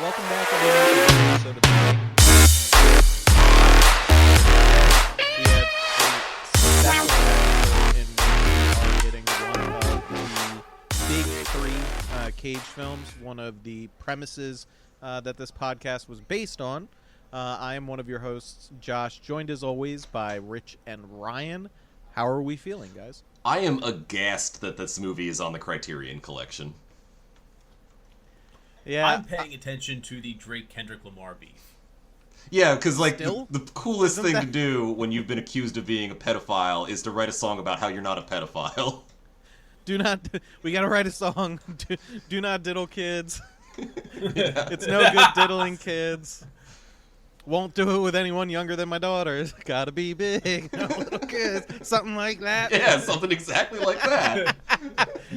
Welcome back, everyone, to this episode of the We have a special episode in which we are getting one of the big three Cage films, one of the premises that this podcast was based on. I am one of your hosts, Josh, joined as always by Rich and Ryan. How are we feeling, guys? I am aghast that this movie is on the Criterion Collection. Yeah, I'm paying attention to the Drake-Kendrick Lamar beef. Yeah, because like Still? the coolest Isn't thing that... to do when you've been accused of being a pedophile is to write a song about how you're not a pedophile. We gotta write a song. Do not diddle kids. Yeah. It's no good diddling kids. Won't do it with anyone younger than my daughters. Gotta be big. No little kids. Something like that. Yeah, something exactly like that.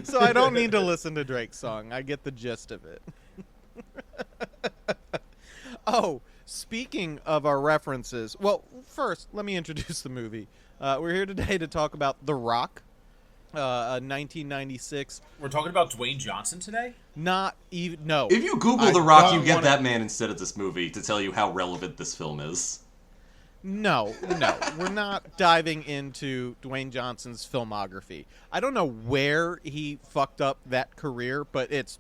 So I don't need to listen to Drake's song. I get the gist of it. Oh, speaking of our references. Well, first, let me introduce the movie. We're here today to talk about The Rock. 1996. We're talking about Dwayne Johnson today? Not even, no. If you Google The Rock, you get that man instead of this movie to tell you how relevant this film is. No. We're not diving into Dwayne Johnson's filmography. I don't know where he fucked up that career, but it's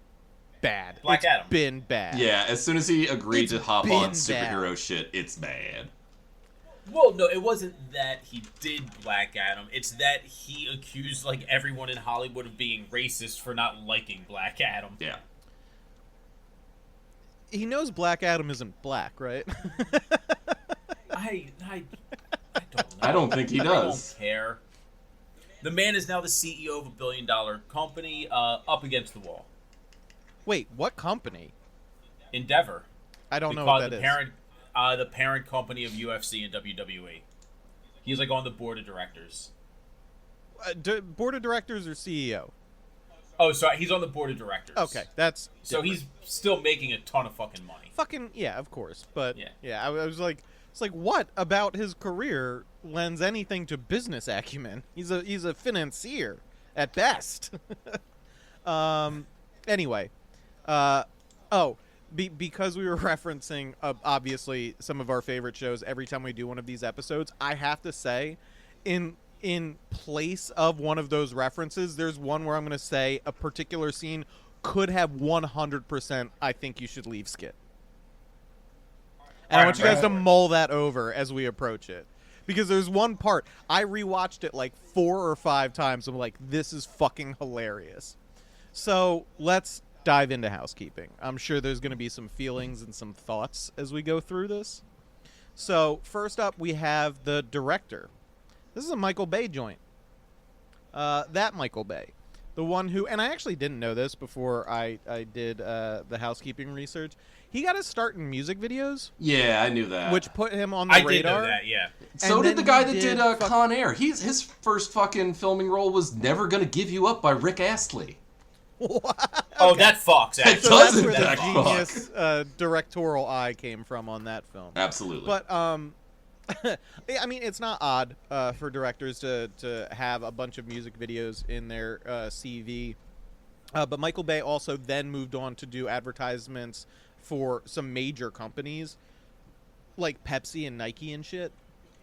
bad. Black It's Adam. been bad. Yeah, as soon as he agreed to hop been on bad. superhero shit, it's bad. Well, no, it wasn't that he did Black Adam. It's that he accused, like, everyone in Hollywood of being racist for not liking Black Adam. Yeah. He knows Black Adam isn't black, right? I don't know. I don't think he does. I don't care. The man is now the CEO of a billion-dollar company, up against the wall. Wait, what company? Endeavor. I don't know what that is. The parent company of UFC and WWE. He's like on the board of directors. Board of directors or CEO? Oh, sorry, he's on the board of directors. Okay, that's so different. he's still making a ton of fucking money. Fucking yeah, of course. But Yeah. I was like, it's like what about his career lends anything to business acumen? He's a financier at best. Anyway, because we were referencing obviously some of our favorite shows every time we do one of these episodes, I have to say, in place of one of those references, there's one where I'm going to say a particular scene could have 100% I think you should leave skit. And I want you guys to mull that over as we approach it. Because there's one part, I rewatched it like 4 or 5 times. I'm like, this is fucking hilarious. So let's dive into housekeeping. I'm sure there's going to be some feelings and some thoughts as we go through this. So first up, we have the director. This is a Michael Bay joint. That Michael Bay. The one who, and I actually didn't know this before I did the housekeeping research. He got his start in music videos. Yeah, I knew that. Which put him on the radar. I did know that, yeah. So And did the then guy he that did Con Air. His first fucking filming role was Never Gonna Give You Up by Rick Astley. What? Oh, that fucks, actually. So that's doesn't where that the genius directorial eye came from on that film. Absolutely. But I mean, it's not odd for directors to have a bunch of music videos in their CV. But Michael Bay also then moved on to do advertisements for some major companies like Pepsi and Nike and shit.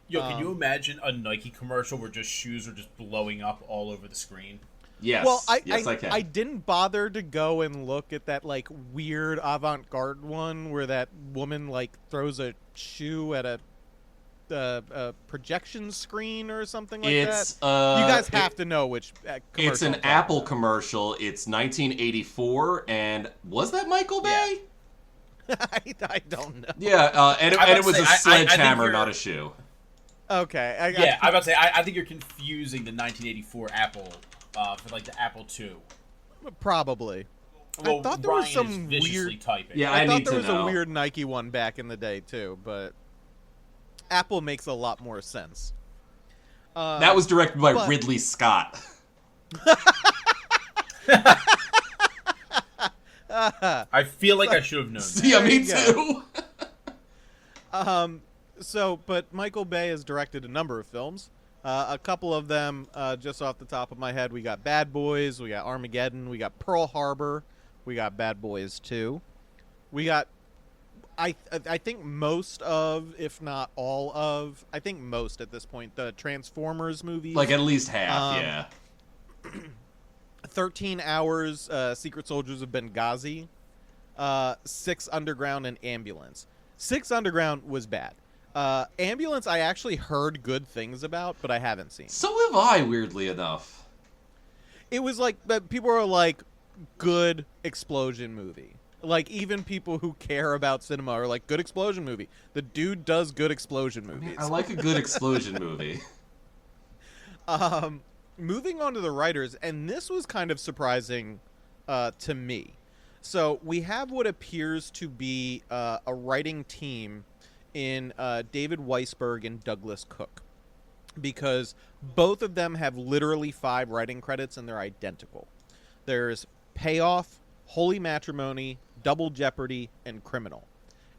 Yo, can you imagine a Nike commercial where just shoes are just blowing up all over the screen? Yes. Well, I can. I didn't bother to go and look at that like weird avant-garde one where that woman like throws a shoe at a projection screen or something like that. You guys have to know which commercial. It's an Apple commercial. It's 1984, and was that Michael Bay? I don't know. Yeah, and it was a I sledgehammer, think not a shoe. Okay. I'm about to say, I think you're confusing the 1984 Apple for like the Apple II. Probably. Well, I thought there Ryan was some is viciously weird. typing. Yeah, I thought need there to was know. a weird Nike one back in the day too, but Apple makes a lot more sense. That was directed by but- Ridley Scott. I feel like I should have known that. Yeah, me There you too. But Michael Bay has directed a number of films. A couple of them, just off the top of my head, we got Bad Boys, we got Armageddon, we got Pearl Harbor, we got Bad Boys 2. We got I think most of, if not all of, I think most at this point, the Transformers movies. Like at least half, yeah. 13 Hours, Secret Soldiers of Benghazi, 6 Underground, and Ambulance. 6 Underground was bad. Ambulance I actually heard good things about, but I haven't seen. So have I, weirdly enough. It was like, people are like, good explosion movie. Like, even people who care about cinema are like, good explosion movie. The dude does good explosion movies. I like a good explosion movie. Moving on to the writers, and this was kind of surprising to me. So we have what appears to be a writing team in David Weisberg and Douglas Cook, because both of them have literally 5 writing credits and they're identical. There's Payoff, Holy Matrimony, Double Jeopardy, and Criminal.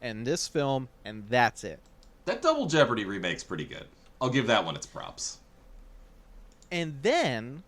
And this film, and that's it. That Double Jeopardy remake's pretty good. I'll give that one its props. And then,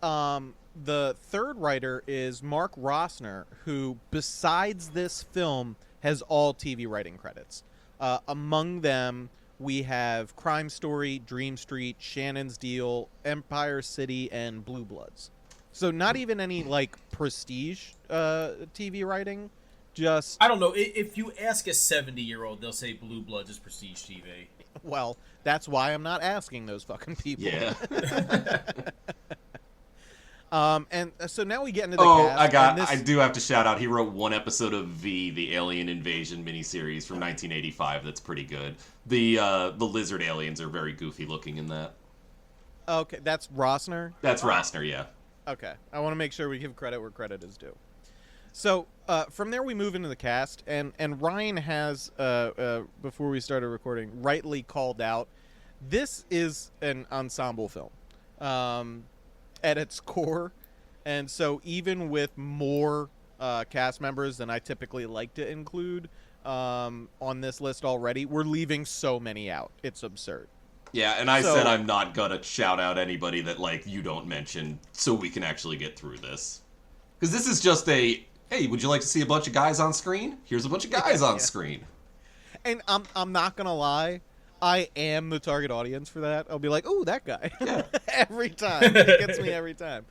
the third writer is Mark Rossner, who, besides this film, has all TV writing credits. Among them, we have Crime Story, Dream Street, Shannon's Deal, Empire City, and Blue Bloods. So not even any, like, prestige TV writing, just... I don't know. If you ask a 70-year-old, they'll say Blue Bloods is prestige TV. Well, that's why I'm not asking those fucking people. Yeah. And so now we get into the cast. I do have to shout out, he wrote one episode of V, the Alien Invasion miniseries from 1985 that's pretty good. The lizard aliens are very goofy looking in that. Okay, that's Rossner? That's Rossner, yeah. Okay, I want to make sure we give credit where credit is due. So, from there we move into the cast, and Ryan has, before we started recording, rightly called out, this is an ensemble film at its core, and so even with more cast members than I typically like to include on this list already, we're leaving so many out. It's absurd. Yeah, and I said I'm not gonna shout out anybody that, like, you don't mention so we can actually get through this. Because this is just a, hey, would you like to see a bunch of guys on screen? Here's a bunch of guys on screen. And I'm not gonna lie, I am the target audience for that. I'll be like, ooh, that guy. Yeah. Every time. It gets me every time.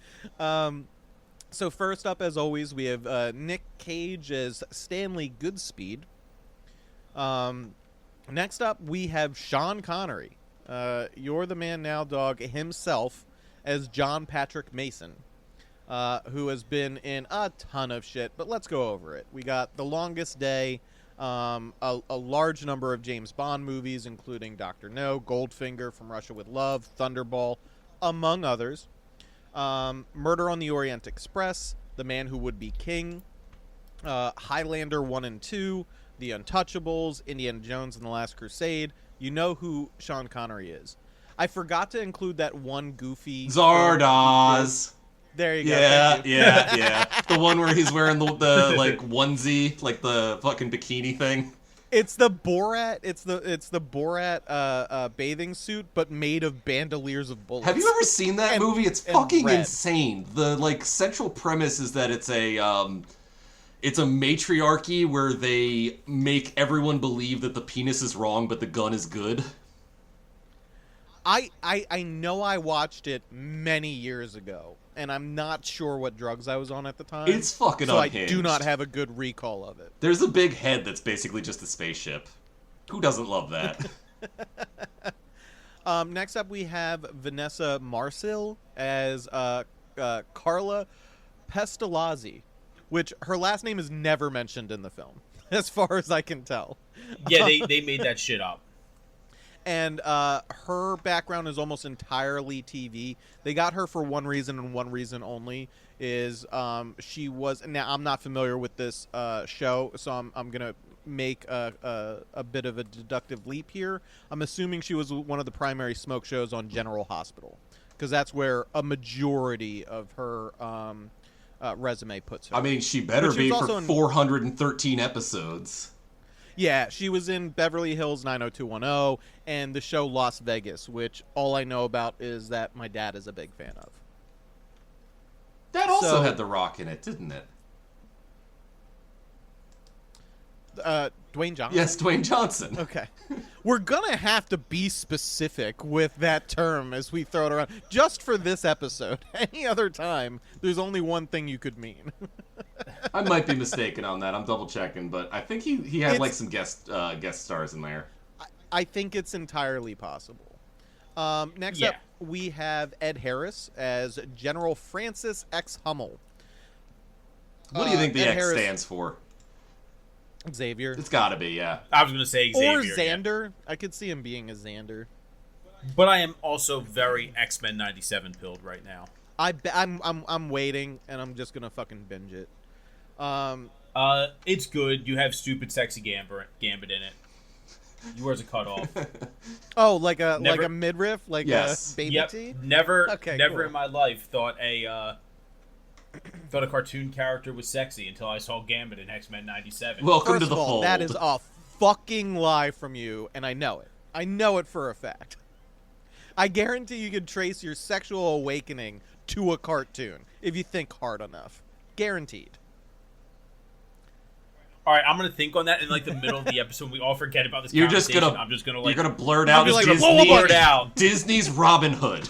So first up, as always, we have Nick Cage as Stanley Goodspeed. Next up, we have Sean Connery. You're the Man Now Dog himself as John Patrick Mason, who has been in a ton of shit, but let's go over it. We got The Longest Day, a large number of James Bond movies, including Dr. No, Goldfinger, From Russia with Love, Thunderball, among others. Murder on the Orient Express, The Man Who Would Be King, Highlander 1 and 2, The Untouchables, Indiana Jones and the Last Crusade. You know who Sean Connery is. I forgot to include that one goofy... Zardoz! There you go. Yeah. The one where he's wearing the like onesie, like the fucking bikini thing. It's the Borat. It's the Borat bathing suit, but made of bandoliers of bullets. Have you ever seen that movie? It's fucking red. insane. The like central premise is that it's a matriarchy where they make everyone believe that the penis is wrong, but the gun is good. I know I watched it many years ago, and I'm not sure what drugs I was on at the time. It's fucking so unhinged. I do not have a good recall of it. There's a big head that's basically just a spaceship. Who doesn't love that? Next up, we have Vanessa Marcil as Carla Pestalozzi, which her last name is never mentioned in the film, as far as I can tell. Yeah, they made that shit up. And her background is almost entirely TV. They got her for one reason and one reason only, is she was... Now, I'm not familiar with this show, so I'm going to make a bit of a deductive leap here. I'm assuming she was one of the primary smoke shows on General Hospital, because that's where a majority of her resume puts her. I mean, she better be for 413 episodes. Yeah, she was in Beverly Hills 90210 and the show Las Vegas, which all I know about is that my dad is a big fan of. That also had The Rock in it, didn't it? Dwayne Johnson? Yes, Dwayne Johnson. Okay. We're going to have to be specific with that term as we throw it around. Just for this episode. Any other time, there's only one thing you could mean. I might be mistaken on that. I'm double checking, but I think he had like some guest stars in there. I think it's entirely possible. Next up, we have Ed Harris as General Francis X. Hummel. What do you think the Ed X Harris, stands for? Xavier. It's gotta be, yeah. I was going to say Xavier. Or Xander. Yeah. I could see him being a Xander. But I am also very X-Men 97 pilled right now. I'm waiting, and I'm just gonna fucking binge it. It's good. You have stupid, sexy Gambit in it. Yours a cutoff. Oh, like a midriff, like a baby yep. T. Never cool. in my life thought a cartoon character was sexy until I saw Gambit in X-Men 97. Welcome First to the of all, fold. that is a fucking lie from you, and I know it. I know it for a fact. I guarantee you could trace your sexual awakening to a cartoon if you think hard enough. Guaranteed. All right, I'm gonna think on that in like the middle of the episode. We all forget about this. I'm just gonna blurt out Disney's Robin Hood.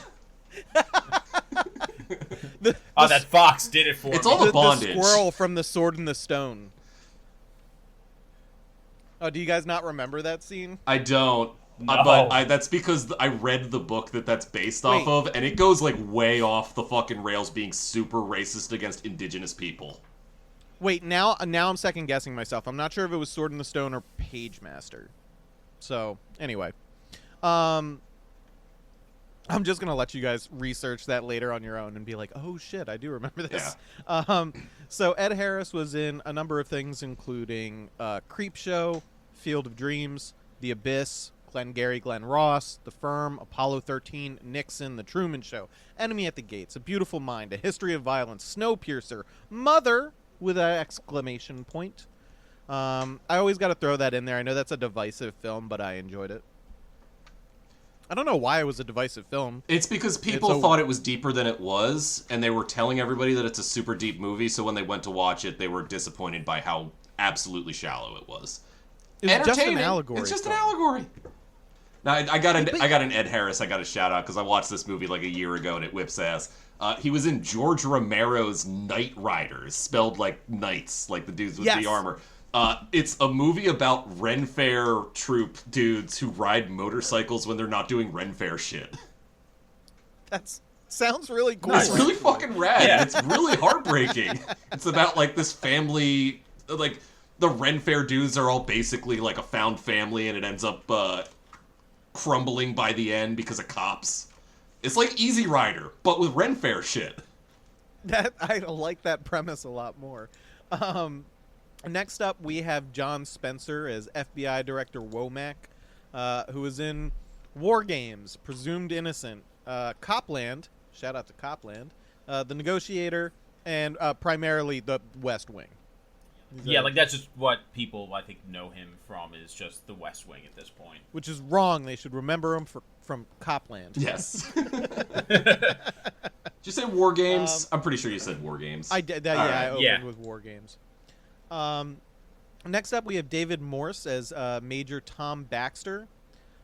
That fox did it for me. It's all the bondage. The squirrel from The Sword and the Stone. Oh, do you guys not remember that scene? I don't. No. But that's because I read the book that's based off of, and it goes like way off the fucking rails, being super racist against indigenous people. Wait, now I'm second guessing myself. I'm not sure if it was Sword in the Stone or Page Master. So anyway, I'm just gonna let you guys research that later on your own and be like, oh shit, I do remember this. Yeah. So Ed Harris was in a number of things, including Creepshow, Field of Dreams, The Abyss, Glengarry Glen Ross, The Firm, Apollo 13, Nixon, The Truman Show, Enemy at the Gates, A Beautiful Mind, A History of Violence, Snowpiercer, Mother with an exclamation point. I always got to throw that in there. I know that's a divisive film, but I enjoyed it. I don't know why it was a divisive film. It's because people thought it was deeper than it was, and they were telling everybody that it's a super deep movie, so when they went to watch it, they were disappointed by how absolutely shallow it was. It's just an allegory. It's just an allegory. Now, I got an Ed Harris I got to shout out, because I watched this movie like a year ago, and it whips ass. He was in George Romero's Knight Riders, spelled like knights, like the dudes with the armor. It's a movie about Ren Fair troop dudes who ride motorcycles when they're not doing Ren Fair shit. That sounds really cool. It's really fucking rad. Yeah. It's really heartbreaking. It's about like this family, like the Ren Fair dudes are all basically like a found family, and it ends up crumbling by the end because of cops. It's like Easy Rider, but with Ren Fair shit. I like that premise a lot more. Next up, we have John Spencer as FBI Director Womack, who was in War Games, Presumed Innocent, Copland, shout out to Copland, The Negotiator, and primarily The West Wing. That's just what people, I think, know him from, is just The West Wing at this point. Which is wrong. They should remember him from Copland. Yes. Did you say War Games? I'm pretty sure you said War Games. I did. I opened with War Games. Next up, we have David Morse as Major Tom Baxter,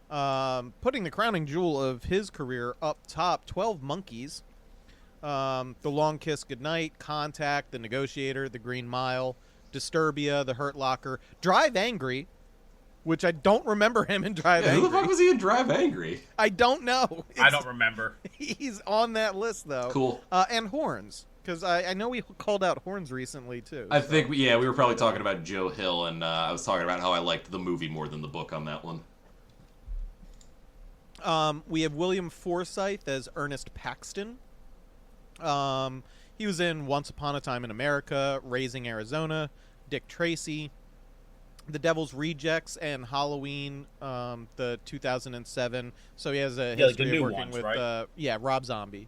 putting the crowning jewel of his career up top, 12 Monkeys, The Long Kiss Goodnight, Contact, The Negotiator, The Green Mile, Disturbia, The Hurt Locker, Drive Angry, which I don't remember him in Drive Angry. Who the fuck was he in Drive Angry? I don't know. I don't remember. He's on that list, though. Cool. And Horns. Because I know we called out Horns recently, too. I think, we were probably talking about Joe Hill, and I was talking about how I liked the movie more than the book on that one. We have William Forsythe as Ernest Paxton. He was in Once Upon a Time in America, Raising Arizona, Dick Tracy, The Devil's Rejects, and Halloween, the 2007. So he has a history of working with Rob Zombie.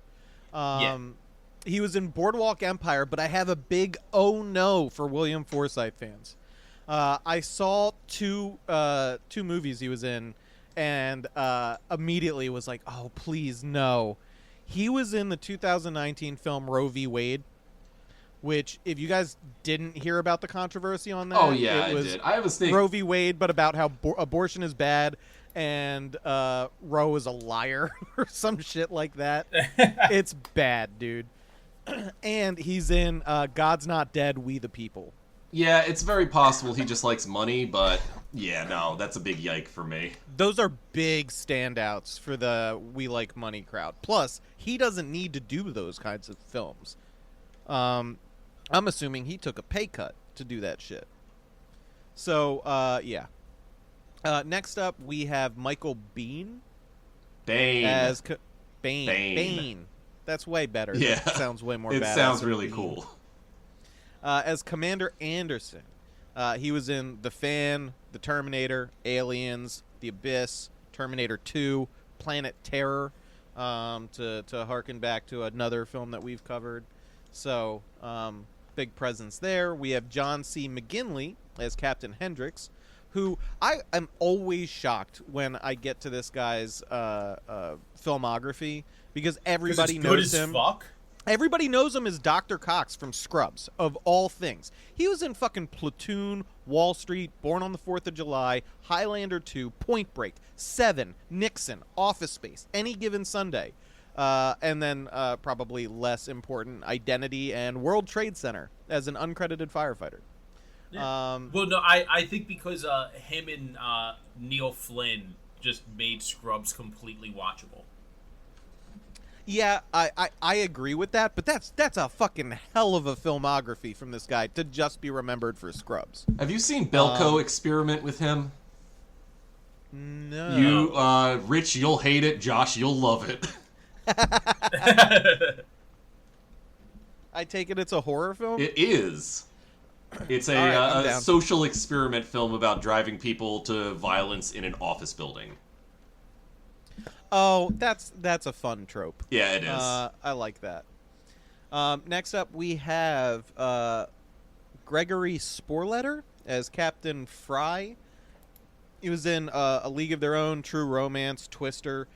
He was in Boardwalk Empire, but I have a big oh no for William Forsythe fans. I saw two movies he was in, and immediately was like, oh, please, no. He was in the 2019 film Roe v. Wade. which if you guys didn't hear about the controversy on that, Oh yeah, it was I did. I was thinking Roe v. Wade, but about how abortion is bad and Roe is a liar or some shit like that. It's bad, dude. And he's in God's Not Dead, We the People. Yeah, it's very possible he just likes money, but yeah, no, that's a big yike for me. Those are big standouts for the We Like Money crowd. Plus, he doesn't need to do those kinds of films. I'm assuming he took a pay cut to do that shit. So, yeah. Next up, we have Michael Biehn. Bane. As Bane. Bane. Bane. That's way better. Yeah. That sounds way more It badass sounds than really Bean. cool. As Commander Anderson. He was in The Fan, The Terminator, Aliens, The Abyss, Terminator 2, Planet Terror, to harken back to another film that we've covered. So, big presence there. We have John C. McGinley as Captain Hendricks, who I am always shocked when I get to this guy's filmography, because everybody it's good knows as him. Fuck. Everybody knows him as Dr. Cox from Scrubs, of all things. He was in fucking Platoon, Wall Street, Born on the 4th of July, Highlander 2, Point Break, Seven, Nixon, Office Space, Any Given Sunday. And then, probably less important, Identity and World Trade Center as an uncredited firefighter. Yeah. Well, no, I think because him and Neil Flynn just made Scrubs completely watchable. Yeah, I agree with that, but that's a fucking hell of a filmography from this guy to just be remembered for Scrubs. Have you seen Belko experiment with him? No. You, Rich, you'll hate it. Josh, you'll love it. I take it it's a horror film? It is. It's All right, I'm a down. social experiment film about driving people to violence in an office building. Oh, that's a fun trope. Yeah, it is. I like that. Next up, we have Gregory Sporletter as Captain Fry. He was in A League of Their Own, True Romance, Twister,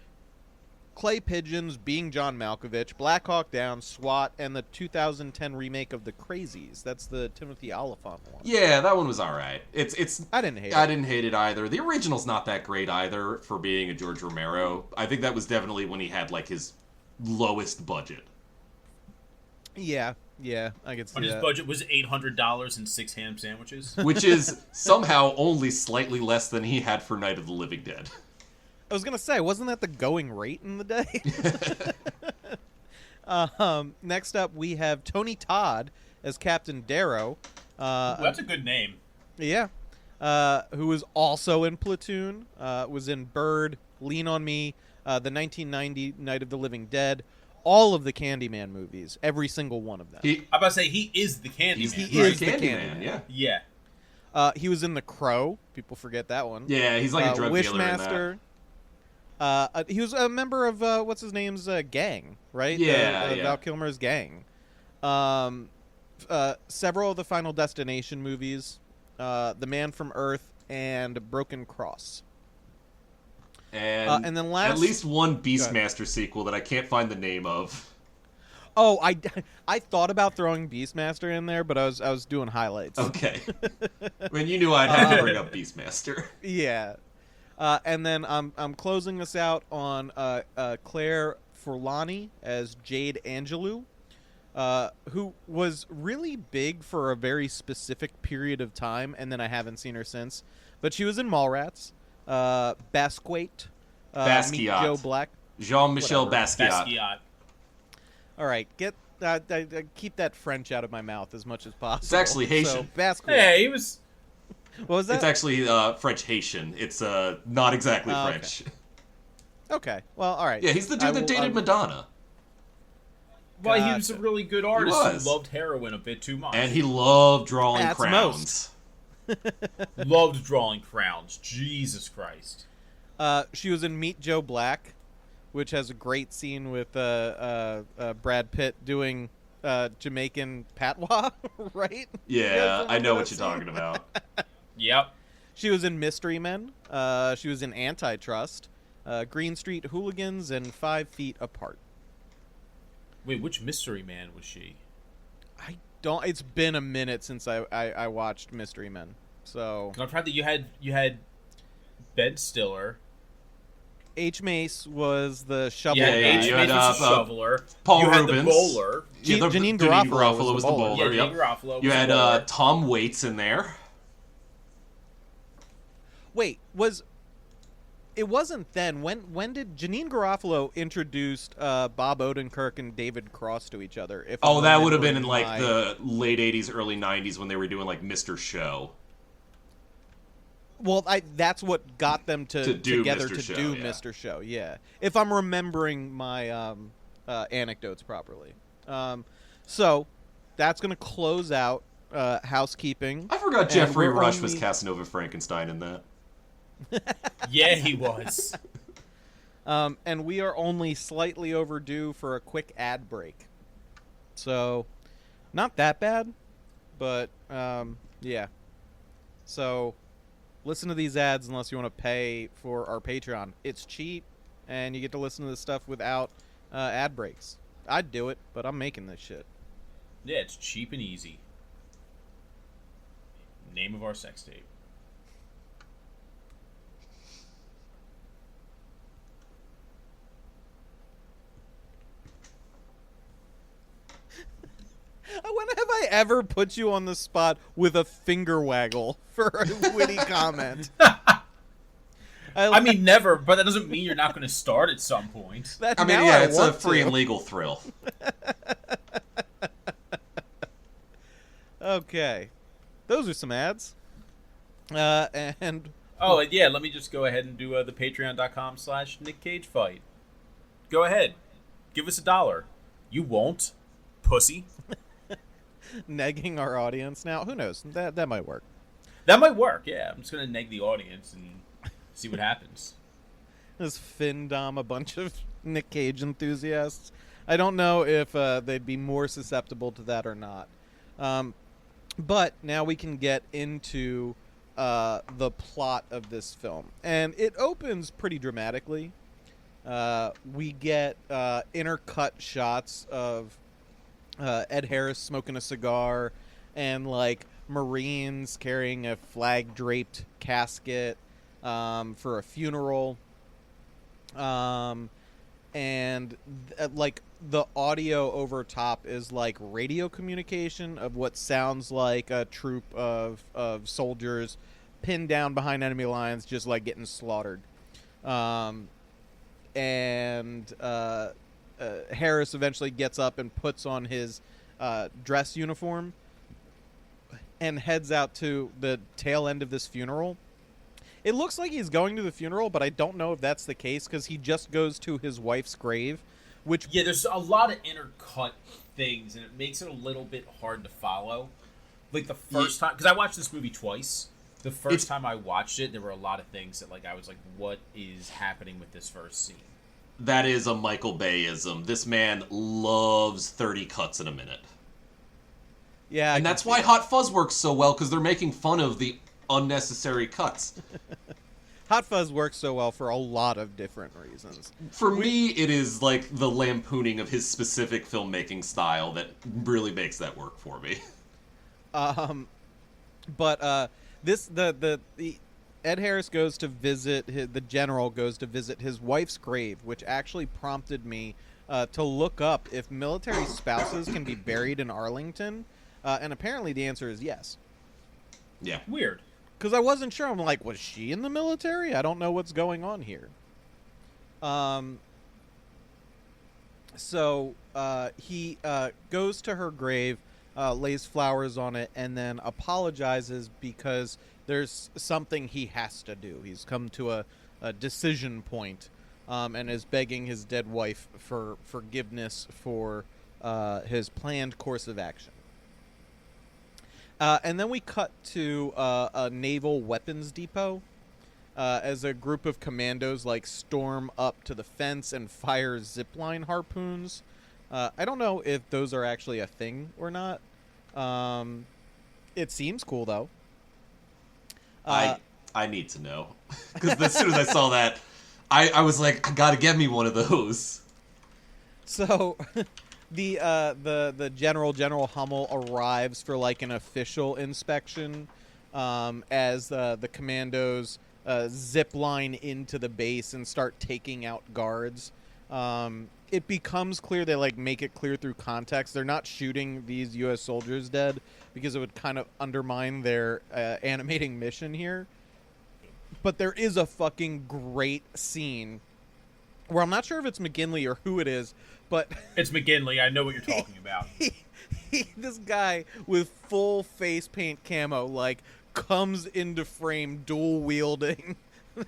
Clay Pigeons, Being John Malkovich, Black Hawk Down, SWAT, and the 2010 remake of The Crazies. That's the Timothy Olyphant one. Yeah, that one was all right. It's. I didn't hate it. I didn't hate it either. The original's not that great either for being a George Romero. I think that was definitely when he had like his lowest budget. Yeah, I could see But his that. budget was $800 and 6 ham sandwiches. Which is somehow only slightly less than he had for Night of the Living Dead. I was gonna say, wasn't that the going rate in the day? Next up, we have Tony Todd as Captain Darrow. Well, that's a good name. Yeah. Who was also in Platoon, was in Bird, Lean on Me, the 1990 Night of the Living Dead, all of the Candyman movies, every single one of them. I'm about to say, he is the Candyman. He's is the the Candyman, Candyman. yeah. Yeah. He was in The Crow. People forget that one. Yeah, he's like a drug dealer in that. Wishmaster. He was a member of what's his name's gang, right? Yeah, yeah. Val Kilmer's gang. Several of the Final Destination movies, The Man from Earth and Broken Cross. And then last, at least one Beastmaster sequel that I can't find the name of. Oh, I thought about throwing Beastmaster in there, but I was doing highlights. Okay. I mean, you knew I'd have to bring up Beastmaster. Yeah. And then I'm closing this out on Claire Forlani as Jade Angelou, who was really big for a very specific period of time, and then I haven't seen her since. But she was in Mallrats, Basquiat, Meet Joe Black. Jean-Michel Whatever. Basquiat. All right, get keep that French out of my mouth as much as possible. It's actually Haitian. So, Basquiat. Hey, he was... What was that? It's actually French Haitian. It's not exactly French. Okay. Well, all right. Yeah, he's the dude that dated Madonna. Well, he was a really good artist was. who loved heroin a bit too much. And he loved drawing That's crowns. Loved drawing crowns. Jesus Christ. She was in Meet Joe Black, which has a great scene with Brad Pitt doing Jamaican patois, right? Yeah, I know what that you're talking about. Yep. She was in Mystery Men. She was in Antitrust, Green Street Hooligans, and 5 Feet Apart. Wait, which mystery man was she? I don't. It's been a minute since I watched Mystery Men. So I'm proud that you had Ben Stiller. H. Mace was the shovel Yeah, guy. H. Mace was the shoveler. Paul you Rubens. had the bowler. Janine Garofalo was the bowler. Yeah, Janine Garofalo. You was had the bowler. Tom Waits in there. Wait, it wasn't then. When did Janine Garofalo introduced Bob Odenkirk and David Cross to each other? Oh, that would have been in like the late 80s, early 90s when they were doing like Mr. Show. Well, that's what got them together Mr. to Show, do yeah. Mr. Show. Yeah, if I'm remembering my anecdotes properly. So that's gonna close out housekeeping. I forgot And Jeffrey we're Rush was only- Casanova Frankenstein in that. Yeah, he was. And we are only slightly overdue for a quick ad break. So, not that bad, but yeah. So, listen to these ads unless you want to pay for our Patreon. It's cheap, and you get to listen to this stuff without ad breaks. I'd do it, but I'm making this shit. Yeah, it's cheap and easy. Name of our sex tape. When have I ever put you on the spot with a finger waggle for a witty comment? I mean, never, but that doesn't mean you're not going to start at some point. I mean, yeah, it's a free and legal thrill. Okay. Those are some ads. And Oh, and yeah, let me just go ahead and do the patreon.com/Nick Cage fight. Go ahead. Give us $1. You won't, pussy. negging our audience now. Who knows? That might work. That might work, yeah. I'm just going to neg the audience and see what happens. This Findom a bunch of Nick Cage enthusiasts. I don't know if they'd be more susceptible to that or not. But now we can get into the plot of this film. And it opens pretty dramatically. We get intercut shots of Ed Harris smoking a cigar and like Marines carrying a flag draped casket for a funeral. And like the audio over top is like radio communication of what sounds like a troop of soldiers pinned down behind enemy lines, just like getting slaughtered. Harris eventually gets up and puts on his dress uniform and heads out to the tail end of this funeral. It looks like he's going to the funeral, but I don't know if that's the case because he just goes to his wife's grave, which... Yeah, there's a lot of intercut things, and it makes it a little bit hard to follow. Like the first time... Because I watched this movie twice. The first time I watched it, there were a lot of things that like I was like, what is happening with this first scene? That is a Michael Bay-ism. This man loves 30 cuts in a minute. Yeah, and that's why Hot Fuzz works so well, because they're making fun of the unnecessary cuts. Hot Fuzz works so well for a lot of different reasons. For me, it is like the lampooning of his specific filmmaking style that really makes that work for me. The Ed Harris goes to visit the general goes to visit his wife's grave, which actually prompted me to look up if military spouses can be buried in Arlington, and apparently the answer is yes. Yeah, weird. Because I wasn't sure. I'm like, was she in the military? I don't know what's going on here. So he goes to her grave, lays flowers on it, and then apologizes because there's something he has to do. He's come to a decision point, and is begging his dead wife for forgiveness for his planned course of action. And then we cut to a naval weapons depot as a group of commandos like storm up to the fence and fire zipline harpoons. I don't know if those are actually a thing or not. It seems cool though. I need to know, because as soon as I saw that, I was like, I gotta get me one of those. So The General Hummel arrives for like an official inspection, as the commandos zip line into the base and start taking out guards. It becomes clear, they like make it clear through context, they're not shooting these U.S. soldiers dead because it would kind of undermine their animating mission here. But there is a fucking great scene where I'm not sure if it's McGinley or who it is, but it's McGinley. I know what you're talking about. This guy with full face paint camo like comes into frame dual wielding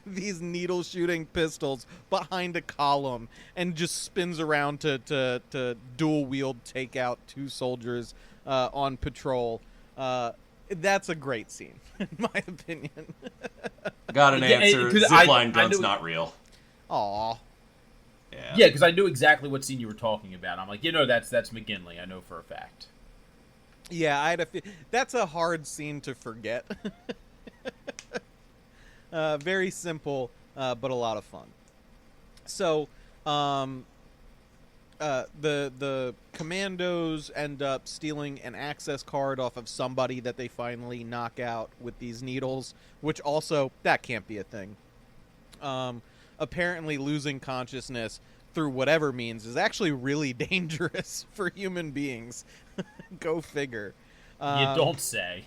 these needle shooting pistols behind a column and just spins around to dual wield take out 2 soldiers on patrol. That's a great scene, in my opinion. Got an answer. Zipline gun's not real. Aw. Yeah, because I knew exactly what scene you were talking about. I'm like, that's McGinley. I know for a fact. Yeah, that's a hard scene to forget. Very simple, but a lot of fun. So, the commandos end up stealing an access card off of somebody that they finally knock out with these needles, which also, that can't be a thing. Apparently losing consciousness through whatever means is actually really dangerous for human beings. Go figure. You don't say.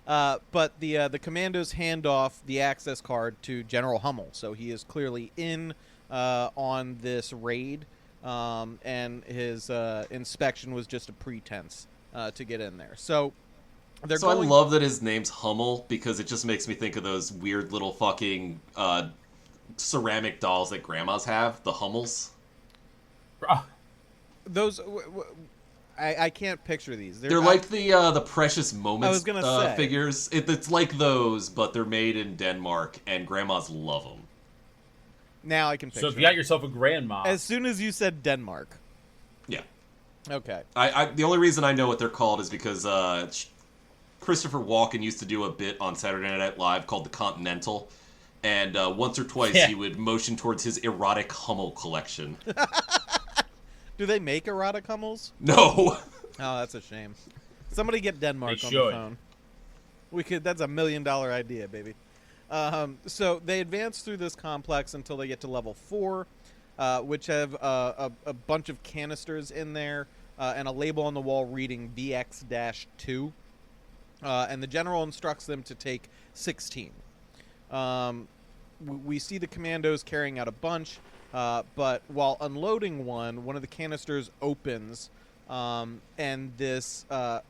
But the commandos hand off the access card to General Hummel, so he is clearly in on this raid, and his inspection was just a pretense to get in there. So I love that his name's Hummel, because it just makes me think of those weird little fucking ceramic dolls that grandmas have, the Hummels. Those... I can't picture these. They're like the Precious Moments say. figures. It's like those, but they're made in Denmark, and grandmas love them. Now I can picture. So if you got yourself a grandma... As soon as you said Denmark. Yeah. Okay. The only reason I know what they're called is because Christopher Walken used to do a bit on Saturday Night Live called The Continental, and once or twice he would motion towards his erotic Hummel collection. Do they make erotic Hummels? No. Oh, that's a shame. Somebody get Denmark on the phone. That's $1 million idea, baby. So they advance through this complex until they get to level 4, which have a bunch of canisters in there and a label on the wall reading VX-2. And the general instructs them to take 16. We see the commandos carrying out a bunch. But while unloading one of the canisters opens, and this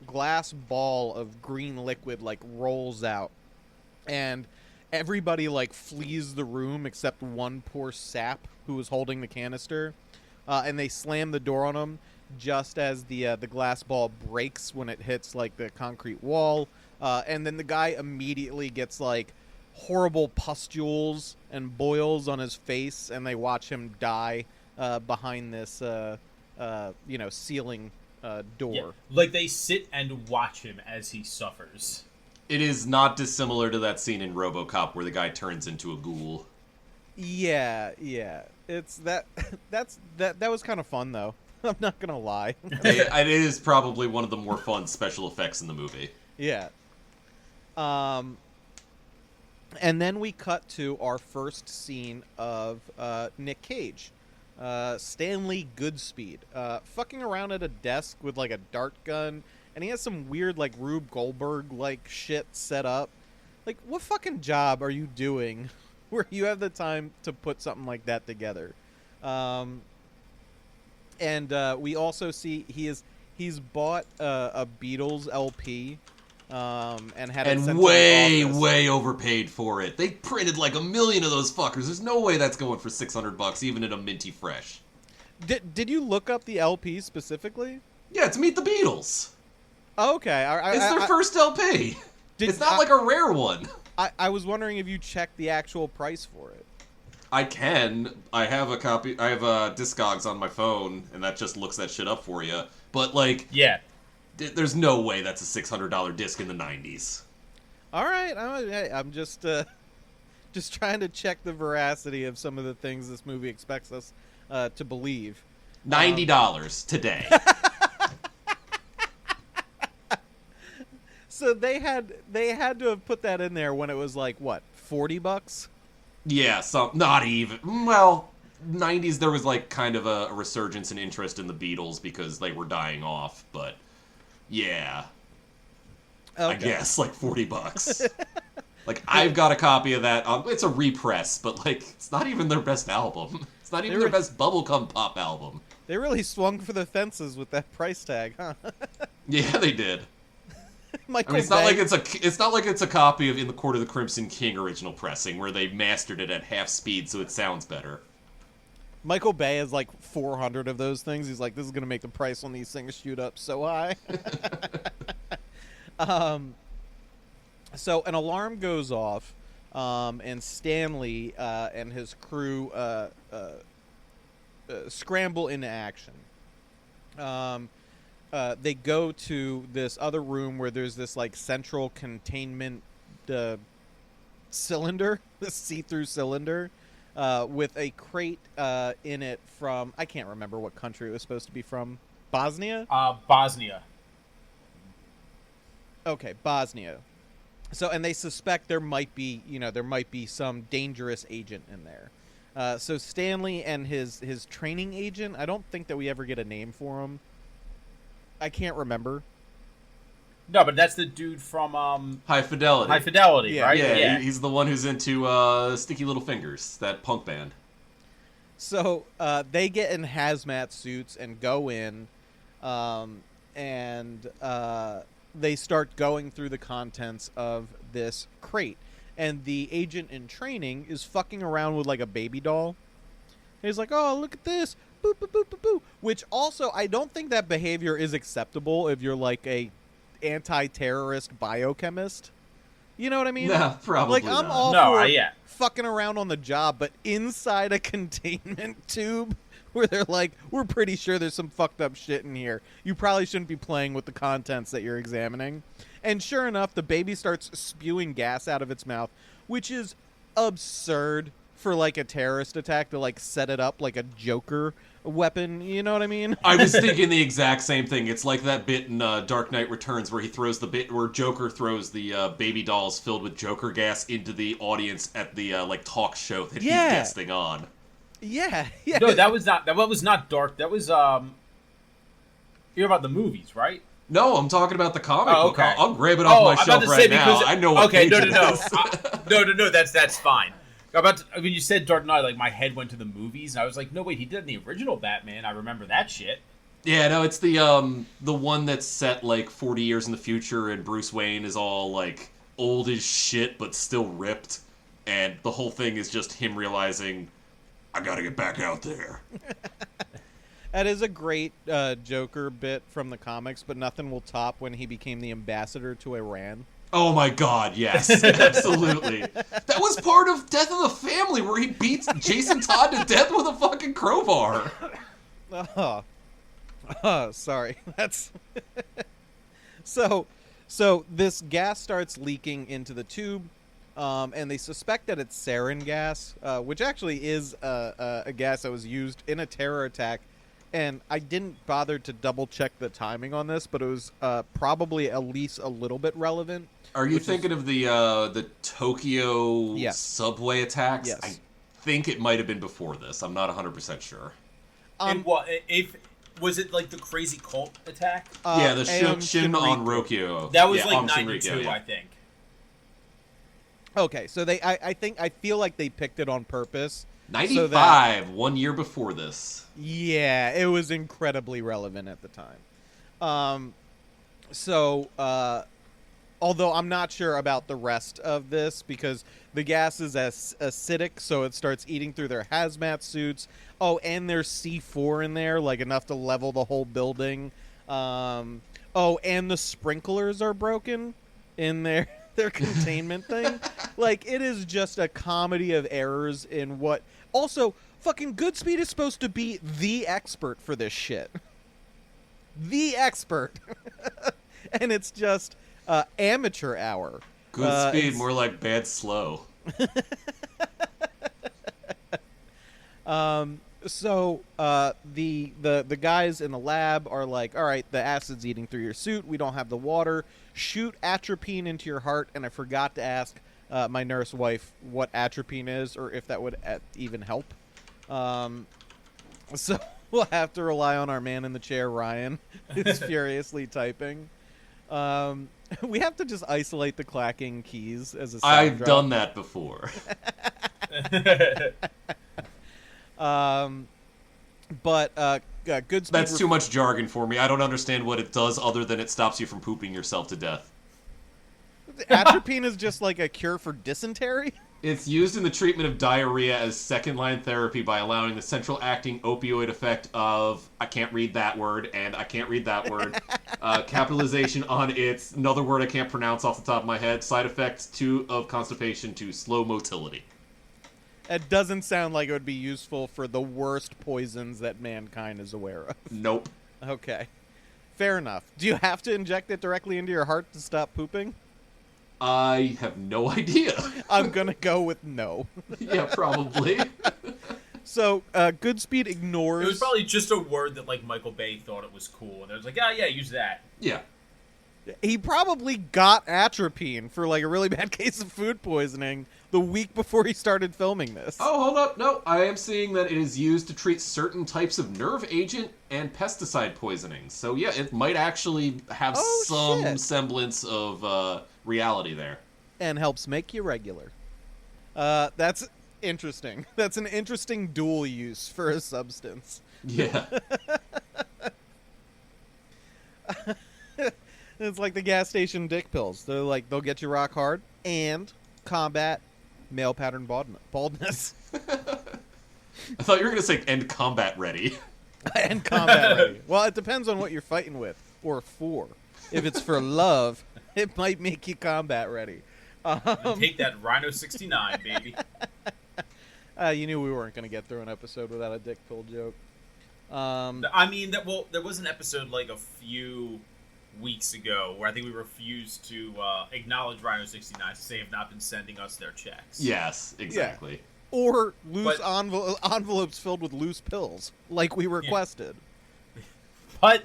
glass ball of green liquid like rolls out, and everybody like flees the room except one poor sap who was holding the canister, and they slam the door on him just as the glass ball breaks when it hits like the concrete wall, and then the guy immediately gets like horrible pustules and boils on his face, and they watch him die behind this ceiling door. Yeah, like they sit and watch him as he suffers. It is not dissimilar to that scene in RoboCop where the guy turns into a ghoul. Yeah. It's that was kind of fun though. I'm not gonna lie. It is probably one of the more fun special effects in the movie. Yeah. And then we cut to our first scene of Nick Cage, Stanley Goodspeed, fucking around at a desk with like a dart gun, and he has some weird like Rube Goldberg like shit set up. Like, what fucking job are you doing where you have the time to put something like that together? And we also see he's bought a Beatles LP. And had it sent way overpaid for it. They printed like 1 million of those fuckers. There's no way that's going for $600, even in a minty fresh. Did you look up the LP specifically? Yeah, it's Meet the Beatles. Oh, okay, it's their first LP. It's not like a rare one. I was wondering if you checked the actual price for it. I can. I have a copy. I have Discogs on my phone, and that just looks that shit up for you. But like, yeah. There's no way that's a $600 disc in the 90s. All right, I'm just trying to check the veracity of some of the things this movie expects us to believe. $90 today. So they had to have put that in there when it was like what, $40? Yeah, not even. Well, 90s there was like kind of a resurgence in interest in the Beatles because they were dying off, but yeah. Okay. I guess like $40. Like I've got a copy of that. It's a repress, but like it's not even their best album. It's not even their best bubblegum pop album. They really swung for the fences with that price tag, huh? Yeah, they did. Michael it's not like it's a copy of In the Court of the Crimson King original pressing where they mastered it at half speed so it sounds better. Michael Bay has like 400 of those things. He's like, this is going to make the price on these things shoot up so high. So an alarm goes off, and Stanley and his crew scramble into action. They go to this other room where there's this like central containment cylinder, this see-through cylinder, with a crate in it from, I can't remember what country it was supposed to be from. Bosnia? Bosnia. Okay, Bosnia. So, and they suspect there might be some dangerous agent in there. So Stanley and his training agent, I don't think that we ever get a name for him. I can't remember. No, but that's the dude from High Fidelity. High Fidelity, yeah. right? Yeah, he's the one who's into Sticky Little Fingers, that punk band. So they get in hazmat suits and go in, and they start going through the contents of this crate. And the agent in training is fucking around with like a baby doll. He's like, oh, look at this. Boop, boop, boop, boop, boop. Which also, I don't think that behavior is acceptable if you're like a anti-terrorist biochemist. You know what I mean? No, probably like, I'm not. all No, for yeah. fucking around on the job, but inside a containment tube where they're like, we're pretty sure there's some fucked up shit in here. You probably shouldn't be playing with the contents that you're examining. And sure enough, the baby starts spewing gas out of its mouth, which is absurd for like a terrorist attack to like set it up like a Joker weapon. You know what I mean? I was thinking the exact same thing. It's like that bit in Dark Knight Returns where he throws the bit where Joker throws the baby dolls filled with Joker gas into the audience at the like talk show that he's guesting on. Yeah. No, that was not dark. That was you're about the movies, right? No, I'm talking about the comic book. Okay. I'll grab it off my shelf right now. I know what okay, page no. it is. No, that's fine. When you said Dark Knight, like my head went to the movies, and I was like, no, wait, he did the original Batman. I remember that shit. Yeah, no, it's the one that's set like 40 years in the future, and Bruce Wayne is all like old as shit but still ripped, and the whole thing is just him realizing, I gotta get back out there. That is a great Joker bit from the comics, but nothing will top when he became the ambassador to Iran. Oh my god, yes, absolutely. That was part of Death of the Family, where he beats Jason Todd to death with a fucking crowbar. Sorry. That's so this gas starts leaking into the tube, and they suspect that it's sarin gas, which actually is a gas that was used in a terror attack. And I didn't bother to double check the timing on this, but it was probably at least a little bit relevant. Are you thinking of the Tokyo subway attacks? Yes. I think it might have been before this. I'm not 100% sure. And what if was it like the crazy cult attack? Yeah, the Shin on Rokyo. That was like on 92, Shinrikyo, yeah. I think. Okay, so I feel like they picked it on purpose. 95, 1 year before this. Yeah, it was incredibly relevant at the time. Although I'm not sure about the rest of this, because the gas is acidic, so it starts eating through their hazmat suits. Oh, and there's C4 in there, like enough to level the whole building. And the sprinklers are broken in their containment thing. Like, it is just a comedy of errors in what... Also, fucking Goodspeed is supposed to be the expert for this shit. The expert. And it's just amateur hour. Goodspeed, more like bad slow. So the guys in the lab are like, all right, the acid's eating through your suit. We don't have the water. Shoot atropine into your heart. And I forgot to ask my nurse wife what atropine is, or if that would even help. So we'll have to rely on our man in the chair, Ryan, who's furiously typing. We have to just isolate the clacking keys as a sound I've drop. done that before. But good speed. That's too much jargon for me. I don't understand what it does other than it stops you from pooping yourself to death. Atropine is just like a cure for dysentery? It's used in the treatment of diarrhea as second-line therapy by allowing the central acting opioid effect of, I can't read that word, and I can't read that word, capitalization on its, another word I can't pronounce off the top of my head, side effects of constipation to slow motility. It doesn't sound like it would be useful for the worst poisons that mankind is aware of. Nope. Okay. Fair enough. Do you have to inject it directly into your heart to stop pooping? I have no idea. I'm going to go with no. Yeah, probably. So, Goodspeed ignores... It was probably just a word that, like, Michael Bay thought it was cool. And it was like, yeah, use that. Yeah. He probably got atropine for, like, a really bad case of food poisoning the week before he started filming this. Oh, hold up. No, I am seeing that it is used to treat certain types of nerve agent and pesticide poisoning. So, yeah, it might actually have some semblance of reality there. And helps make you regular. That's interesting. That's an interesting dual use for a substance. Yeah. It's like the gas station dick pills. They're like, they'll get you rock hard and combat male pattern baldness. I thought you were going to say, and combat ready. And combat ready. Well, it depends on what you're fighting with or for. If it's for love, it might make you combat ready. Take that Rhino 69, baby. You knew we weren't going to get through an episode without a dick pill joke. I mean, there was an episode like a few weeks ago where I think we refused to acknowledge Rhino 69 since they have not been sending us their checks. Yes, exactly. Yeah. Or loose envelopes filled with loose pills, like we requested.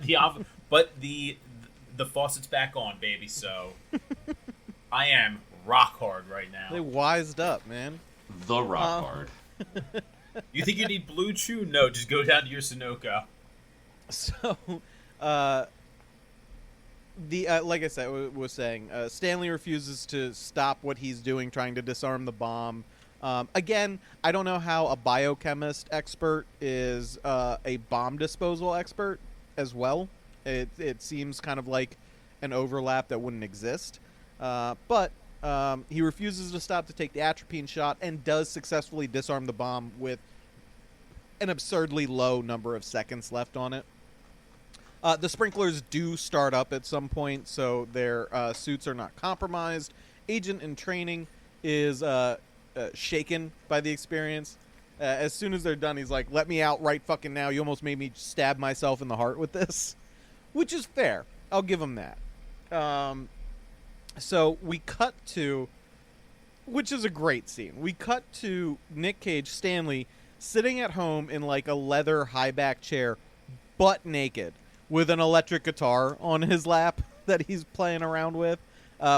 Yeah. But the faucet's back on, baby. So I am rock hard right now. They wised up, man. The rock hard. You think you need Blue Chew? No, just go down to your Sunoco. So, like I said, was saying, Stanley refuses to stop what he's doing, trying to disarm the bomb. Again, I don't know how a biochemist expert is a bomb disposal expert as well. It seems kind of like an overlap that wouldn't exist. But he refuses to stop to take the atropine shot and does successfully disarm the bomb with an absurdly low number of seconds left on it. The sprinklers do start up at some point, so their suits are not compromised. Agent in training is shaken by the experience. As soon as they're done, he's like, let me out right fucking now. You almost made me stab myself in the heart with this. Which is fair. I'll give him that. So we cut to, which is a great scene. We cut to Nick Cage, Stanley, sitting at home in like a leather high back chair, butt naked, with an electric guitar on his lap that he's playing around with,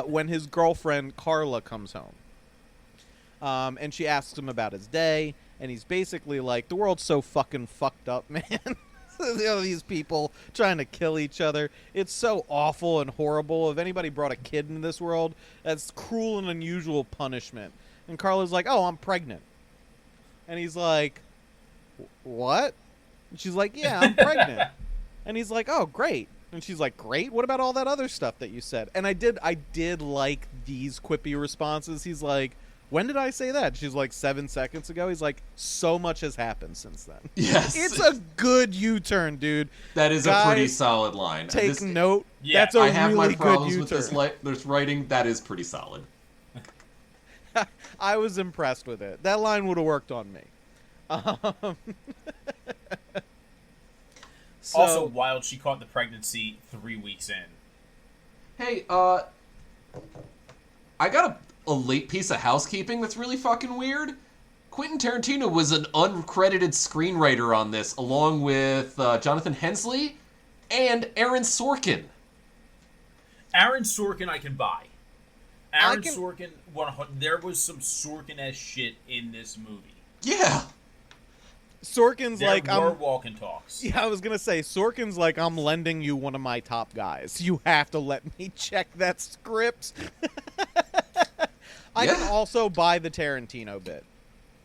when his girlfriend Carla comes home. And she asks him about his day, and he's basically like, the world's so fucking fucked up, man. These people trying to kill each other. It's so awful and horrible. If anybody brought a kid into this world, that's cruel and unusual punishment. And Carla's like, oh, I'm pregnant. And he's like, what? And she's like, yeah, I'm pregnant. And he's like, oh, great. And she's like, great? What about all that other stuff that you said? And I did like these quippy responses. He's like, when did I say that? She's like, 7 seconds ago. He's like, so much has happened since then. Yes. It's a good U-turn, dude. That is a pretty solid line. Take note. Yeah, that's a I have really my problems good with U-turn. this writing. That is pretty solid. I was impressed with it. That line would have worked on me. So, Also, wild, she caught the pregnancy 3 weeks in. Hey, I got a late piece of housekeeping that's really fucking weird. Quentin Tarantino was an uncredited screenwriter on this, along with Jonathan Hensley and Aaron Sorkin. Aaron Sorkin I can buy. Sorkin, there was some Sorkin-esque shit in this movie. Yeah. Sorkin's there like, were walk and talks. Yeah, I was gonna say, Sorkin's like, I'm lending you one of my top guys. You have to let me check that script. I can also buy the Tarantino bit.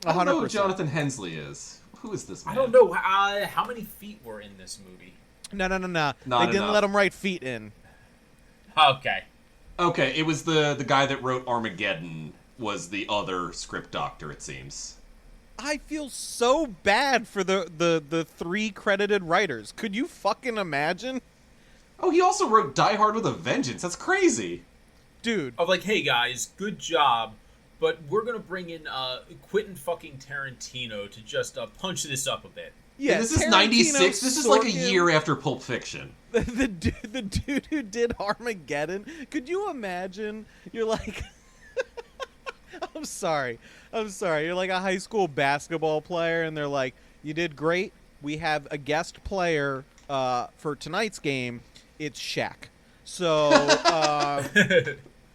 100%. I don't know who Jonathan Hensley is. Who is this man? I don't know. How many feet were in this movie? No. Not They didn't let him write feet in. Okay. Okay, it was the guy that wrote Armageddon was the other script doctor, it seems. I feel so bad for the 3 credited writers. Could you fucking imagine? Oh, he also wrote Die Hard with a Vengeance. That's crazy. Dude. Of like, hey guys, good job, but we're gonna bring in Quentin fucking Tarantino to just punch this up a bit. Yeah, and this is 96. This is like a year after Pulp Fiction. The dude who did Armageddon. Could you imagine? You're like, I'm sorry. You're like a high school basketball player, and they're like, you did great. We have a guest player for tonight's game. It's Shaq. So,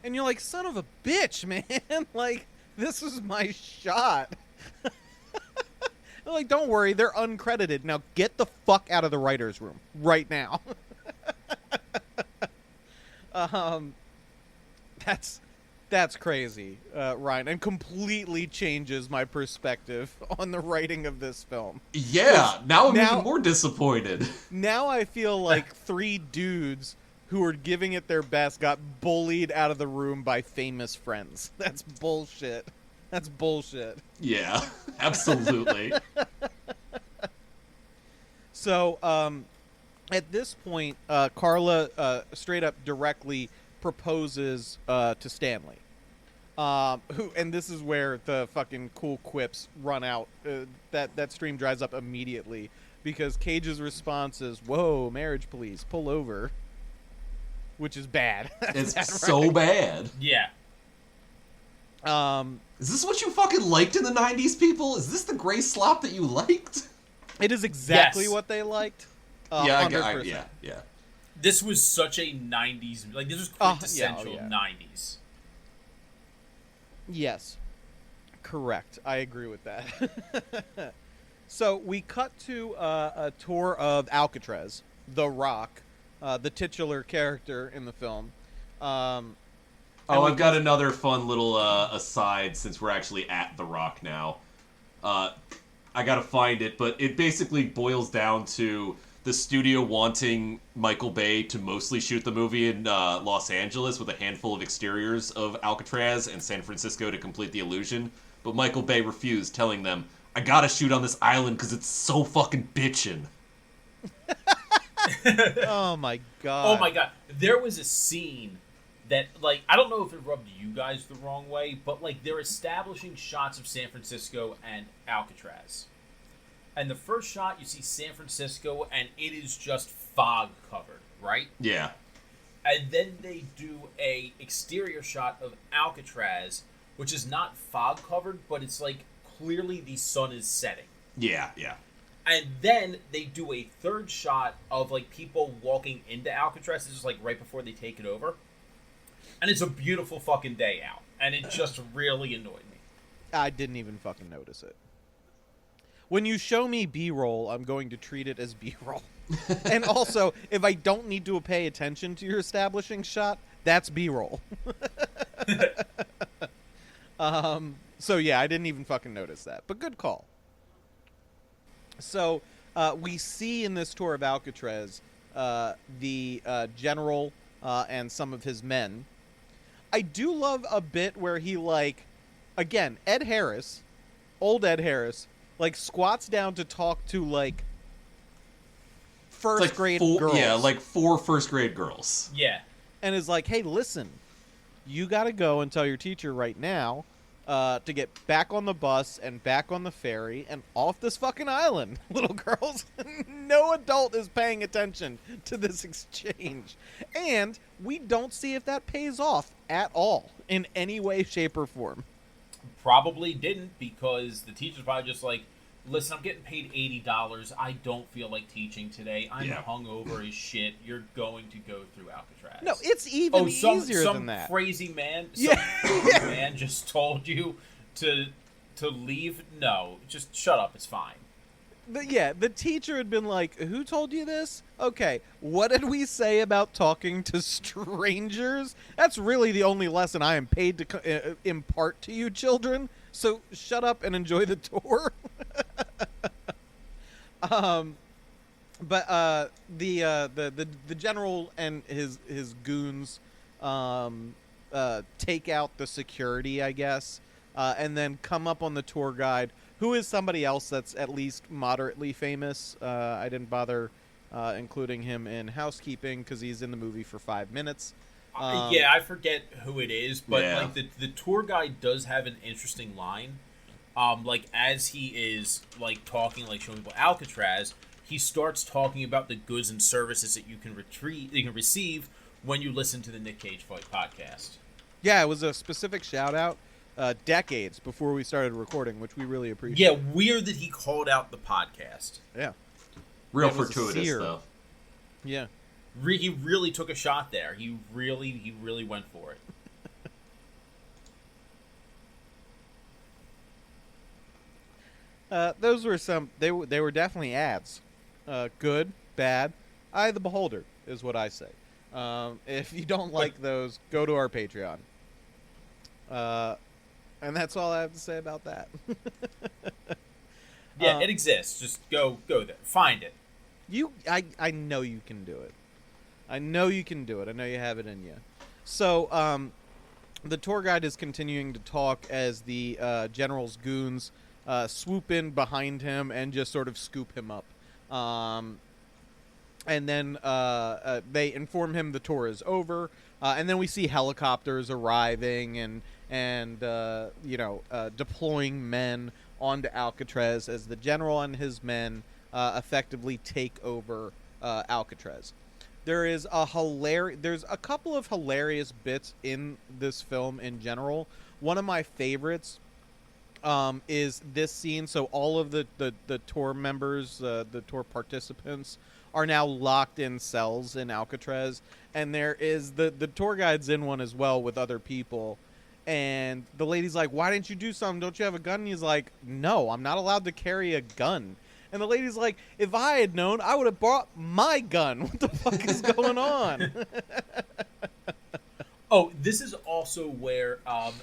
and you're like, son of a bitch, man. Like, this is my shot. They're like, don't worry, they're uncredited. Now get the fuck out of the writer's room right now. That's crazy, Ryan, and completely changes my perspective on the writing of this film. Yeah, now I'm even more disappointed. Now I feel like 3 dudes who were giving it their best got bullied out of the room by famous friends. That's bullshit. That's bullshit. Yeah, absolutely. So, at this point, Carla straight up directly proposes to Stanley. And this is where the fucking cool quips run out. That stream dries up immediately because Cage's response is, "Whoa, marriage police, pull over," which is bad. It's so bad. Yeah. Is this what you fucking liked in the 90s, people? Is this the gray slop that you liked? It is exactly what they liked. Yeah, 100%. yeah. This was such a 90s... Like, this was quintessential 90s. Yes. Correct. I agree with that. So, we cut to a tour of Alcatraz, The Rock, the titular character in the film. I've got another fun little aside since we're actually at The Rock now. I gotta find it, but it basically boils down to the studio wanting Michael Bay to mostly shoot the movie in Los Angeles with a handful of exteriors of Alcatraz and San Francisco to complete the illusion. But Michael Bay refused, telling them, I gotta shoot on this island because it's so fucking bitchin'. Oh my god. Oh my god. There was a scene that, like, I don't know if it rubbed you guys the wrong way, but, like, they're establishing shots of San Francisco and Alcatraz. And the first shot, you see San Francisco, and it is just fog covered, right? Yeah. And then they do a exterior shot of Alcatraz, which is not fog covered, but it's, like, clearly the sun is setting. Yeah. And then they do a third shot of, like, people walking into Alcatraz. This is, like, right before they take it over. And it's a beautiful fucking day out. And it just really annoyed me. I didn't even fucking notice it. When you show me B-roll, I'm going to treat it as B-roll. And also, if I don't need to pay attention to your establishing shot, that's B-roll. So yeah, I didn't even fucking notice that. But good call. So, we see in this tour of Alcatraz the general and some of his men. I do love a bit where he, like, again, Ed Harris, old Ed Harris, like, squats down to talk to, like, first grade girls. Yeah, like 4 first grade girls. Yeah. And is like, hey, listen, you got to go and tell your teacher right now to get back on the bus and back on the ferry and off this fucking island, little girls. No adult is paying attention to this exchange. And we don't see if that pays off at all in any way, shape, or form. Probably didn't, because the teacher's probably just like, listen, I'm getting paid $80. I don't feel like teaching today. I'm hungover as shit. You're going to go through Alcatraz. No, it's even easier some than that. Crazy man, some crazy man just told you to leave. No, just shut up. It's fine. The teacher had been like, who told you this? Okay, what did we say about talking to strangers? That's really the only lesson I am paid to impart to you children. So shut up and enjoy the tour. But the general and his goons take out the security, I guess, and then come up on the tour guide, who is somebody else that's at least moderately famous. I didn't bother including him in housekeeping because he's in the movie for 5 minutes. I forget who it is, but like the tour guide does have an interesting line. Like as he is like talking, like showing people Alcatraz, he starts talking about the goods and services that you can receive when you listen to the Nick Cage Fight podcast. Yeah, it was a specific shout out. Decades before we started recording, which we really appreciate. Yeah, weird that he called out the podcast. Yeah. Real fortuitous, though. Yeah. He really took a shot there. He really went for it. Those were they were definitely ads. Good, bad, eye of the beholder is what I say. If you don't like those, go to our Patreon. And that's all I have to say about that. Yeah, it exists. Just go there. Find it. I know you can do it. I know you can do it. I know you have it in you. So, the tour guide is continuing to talk as the general's goons swoop in behind him and just sort of scoop him up. And then they inform him the tour is over. And then we see helicopters arriving and deploying men onto Alcatraz as the general and his men effectively take over Alcatraz. There's a couple of hilarious bits in this film in general. One of my favorites is this scene. So all of the tour members, the tour participants, are now locked in cells in Alcatraz, and there is the tour guide's in one as well with other people. And the lady's like, why didn't you do something? Don't you have a gun? And he's like, no, I'm not allowed to carry a gun. And the lady's like, if I had known, I would have brought my gun. What the fuck is going on? Oh, this is also where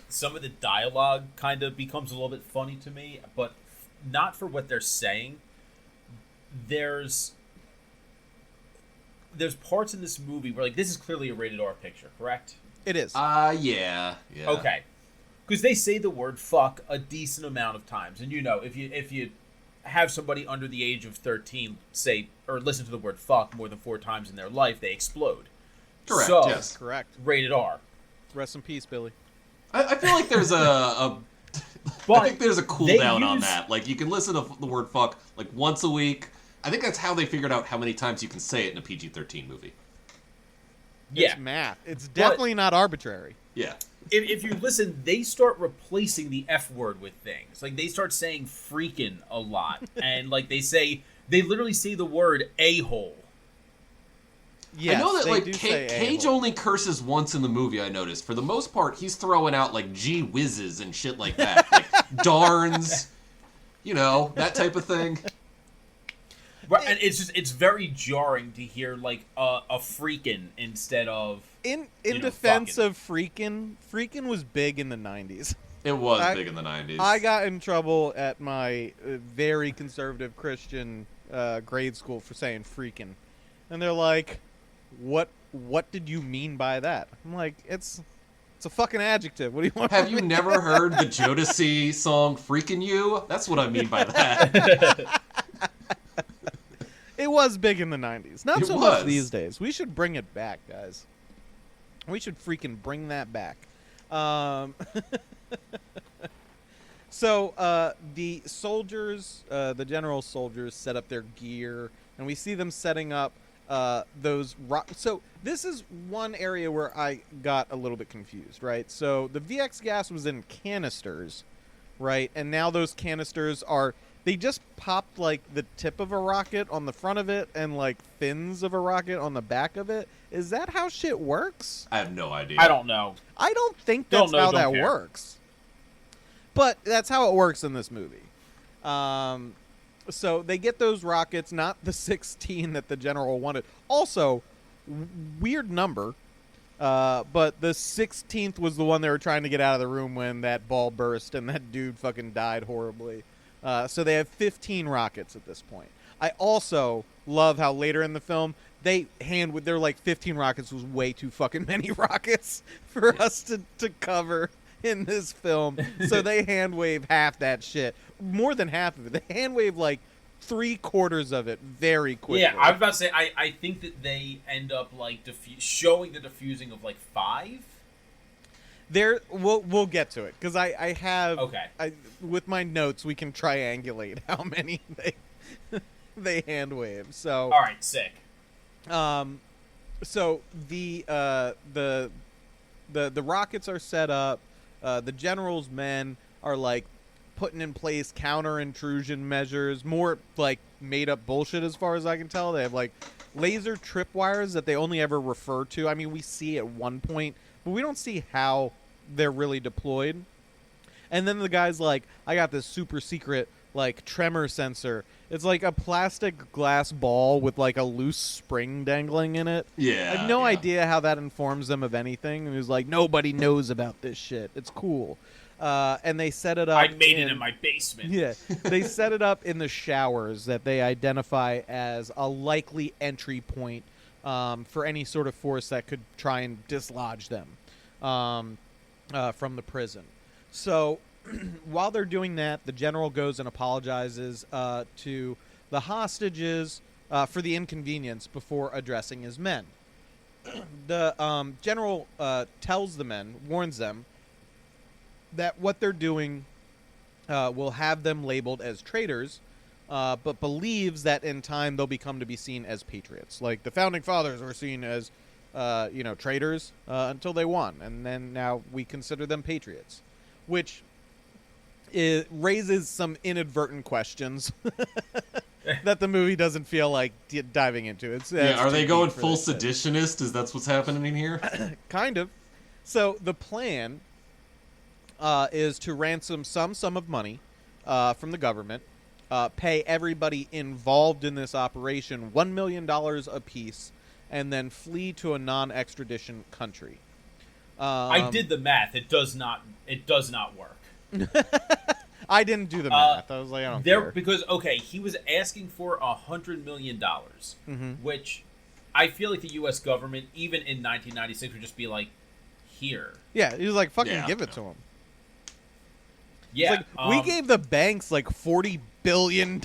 some of the dialogue kind of becomes a little bit funny to me, but not for what they're saying. There's parts in this movie where, like, this is clearly a rated R picture, correct? It is. Yeah. Okay. Because they say the word fuck a decent amount of times. And, if you have somebody under the age of 13 say or listen to the word fuck more than 4 times in their life, they explode. Correct, so, yes. Correct. Rated R. Rest in peace, Billy. I feel like there's I think there's a cooldown on that. Like, you can listen to the word fuck, like, once a week. I think that's how they figured out how many times you can say it in a PG-13 movie. Yeah. It's math. It's definitely not arbitrary. Yeah. If you listen, they start replacing the F word with things. Like, they start saying freaking a lot. And, like, they literally say the word a-hole. Yes, I know that, like, Cage Cage only curses once in the movie, I noticed. For the most part, he's throwing out, like, gee whizzes and shit like that. Like, darns, that type of thing. Right, and it's very jarring to hear, like, a freaking instead of in defense of freaking was big in the 90s. It was big in the 90s. I got in trouble at my very conservative Christian grade school for saying freaking, and they're like, "What did you mean by that?" I'm like, "It's a fucking adjective. What do you want?" Have you never heard the Jodeci song "Freaking You"? That's what I mean by that. It was big in the 90s. Not so much these days. We should bring it back, guys. We should freaking bring that back. So the soldiers, the general soldiers, set up their gear, and we see them setting up So this is one area where I got a little bit confused, right? So the VX gas was in canisters, right? And now those canisters they just popped like the tip of a rocket on the front of it and like fins of a rocket on the back of it. Is that how shit works? I have no idea. I don't know. I don't think that's how that works. But that's how it works in this movie. So they get those rockets, not the 16 that the general wanted. Also, weird number, but the 16th was the one they were trying to get out of the room when that ball burst and that dude fucking died horribly. So they have 15 rockets at this point. I also love how later in the film, they're like 15 rockets was way too fucking many rockets for us to cover in this film. So they hand wave half that shit. More than half of it. They hand wave like 3/4 of it very quickly. Yeah, I was about to say, I think that they end up like showing the diffusing of like 5. We'll get to it because I have with my notes we can triangulate how many they hand wave. So all right, sick. So the rockets are set up. The general's men are like putting in place counter intrusion measures, more like made up bullshit as far as I can tell. They have like laser tripwires that they only ever refer to. I mean, we see at one point, but we don't see how they're really deployed. And then the guy's like, I got this super secret like tremor sensor. It's like a plastic glass ball with like a loose spring dangling in it. Yeah. I have no idea how that informs them of anything. And he was like, nobody knows about this shit. It's cool. And they set it up. I made it in my basement. Yeah. They set it up in the showers that they identify as a likely entry point for any sort of force that could try and dislodge them from the prison. So while they're doing that, the general goes and apologizes to the hostages for the inconvenience before addressing his men. The general tells the men, warns them, that what they're doing will have them labeled as traitors, but believes that in time they'll become to be seen as patriots. Like the founding fathers were seen as, traitors until they won, and then now we consider them patriots, which raises some inadvertent questions that the movie doesn't feel like diving into. Are they going full seditionist? Is that what's happening in here? Kind of. So the plan is to ransom some sum of money from the government, pay everybody involved in this operation $1 million apiece, and then flee to a non-extradition country. I did the math. It does not work. I didn't do the math. I was like, I don't care. Because, he was asking for $100 million, mm-hmm. which I feel like the U.S. government, even in 1996, would just be like, here. Yeah, he was like, fucking give it to him. Yeah. It's like, we gave the banks like $40 billion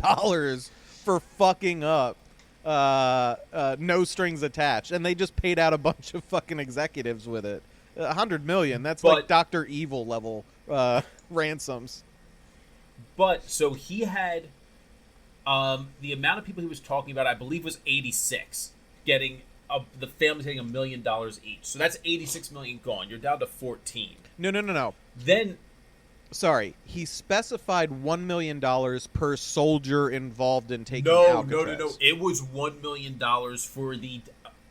for fucking up no strings attached, and they just paid out a bunch of fucking executives with it. $100 million, that's like Dr. Evil level ransoms. But, so he had, the amount of people he was talking about, I believe, was 86, getting, the family getting $1 million each. So that's 86 million gone. You're down to 14. No. Then... Sorry, he specified $1 million per soldier involved in taking Alcatraz. No. It was $1 million for the...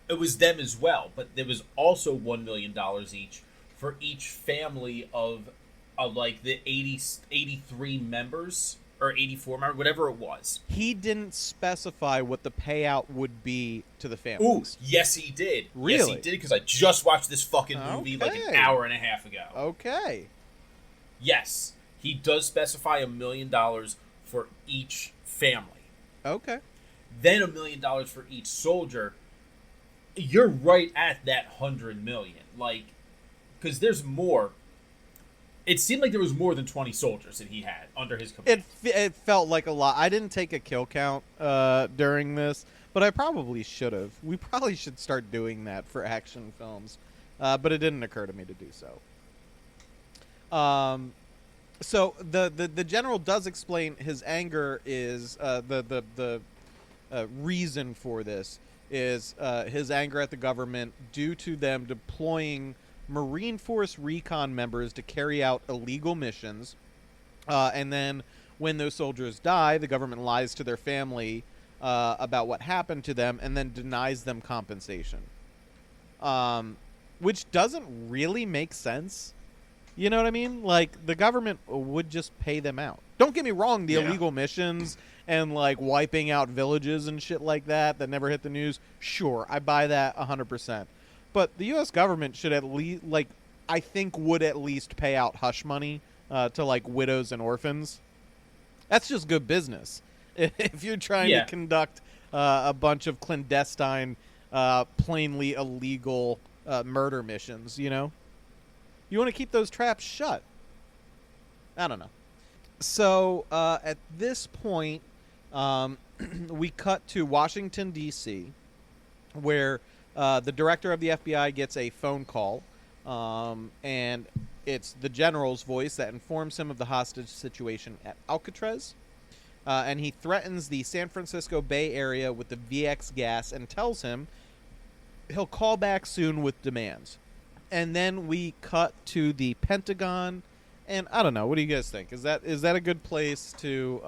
It was them as well, but there was also $1 million each for each family of like the 83 members or 84 members, whatever it was. He didn't specify what the payout would be to the families. Ooh, yes he did. Really? Yes he did, because I just watched this fucking movie like an hour and a half ago. Okay. Yes, he does specify $1 million for each family. Okay. Then $1 million for each soldier. You're right at that $100 million, like, because there's more. It seemed like there was more than 20 soldiers that he had under his command. It felt like a lot. I didn't take a kill count during this, but I probably should have. We probably should start doing that for action films, but it didn't occur to me to do so. So the general does explain his anger is the reason for this is his anger at the government due to them deploying Marine Force recon members to carry out illegal missions. And then when those soldiers die, the government lies to their family about what happened to them and then denies them compensation. Which doesn't really make sense. You know what I mean? Like, the government would just pay them out. Don't get me wrong, the illegal missions and, like, wiping out villages and shit like that never hit the news, sure, I buy that 100%. But the U.S. government should at least, like, I think would at least pay out hush money to, like, widows and orphans. That's just good business. If you're trying to conduct a bunch of clandestine, plainly illegal murder missions, you know? You want to keep those traps shut. I don't know. So, at this point, we cut to Washington, D.C., where the director of the FBI gets a phone call, and it's the general's voice that informs him of the hostage situation at Alcatraz. And he threatens the San Francisco Bay Area with the VX gas and tells him he'll call back soon with demands. And then we cut to the Pentagon, and I don't know. What do you guys think? Is that a good place to?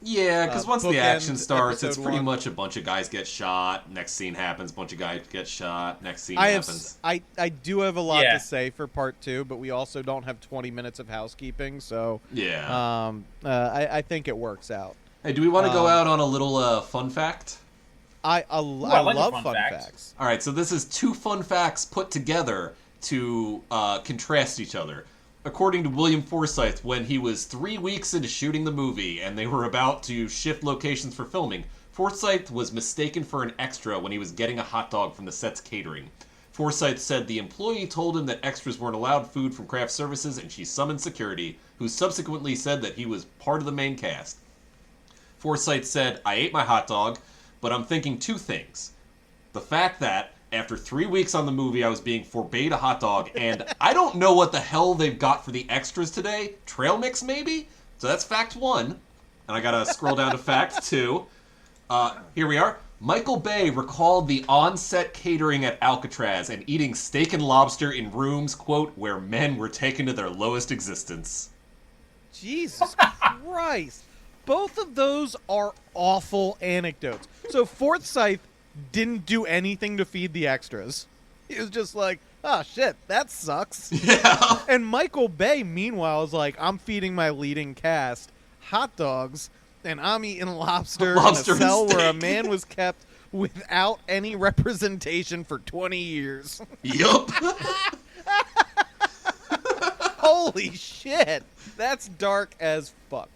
Yeah, because once the action starts, it's pretty one. much a bunch of guys get shot. Next scene happens, bunch of guys get shot. Next scene happens. I do have a lot to say for part 2, but we also don't have 20 minutes of housekeeping, so yeah. I think it works out. Hey, do we want to go out on a little fun fact? I love fun facts. All right, so this is 2 fun facts put together to contrast each other. According to William Forsythe, when he was 3 weeks into shooting the movie and they were about to shift locations for filming, Forsythe was mistaken for an extra when he was getting a hot dog from the set's catering. Forsythe said the employee told him that extras weren't allowed food from craft services, and she summoned security, who subsequently said that he was part of the main cast. Forsythe said, "I ate my hot dog, but I'm thinking 2 things. The fact that after 3 weeks on the movie, I was being forbade a hot dog, and I don't know what the hell they've got for the extras today. Trail mix, maybe? So that's fact 1. And I gotta scroll down to fact 2. Here we are. Michael Bay recalled the on-set catering at Alcatraz and eating steak and lobster in rooms, quote, where men were taken to their lowest existence. Jesus Christ. Both of those are awful anecdotes. So Forsythe didn't do anything to feed the extras. He was just like, oh shit, that sucks. Yeah. And Michael Bay, meanwhile, is like, I'm feeding my leading cast hot dogs, and I'm eating lobster in a cell where a man was kept without any representation for 20 years. Yup. Holy shit. That's dark as fuck.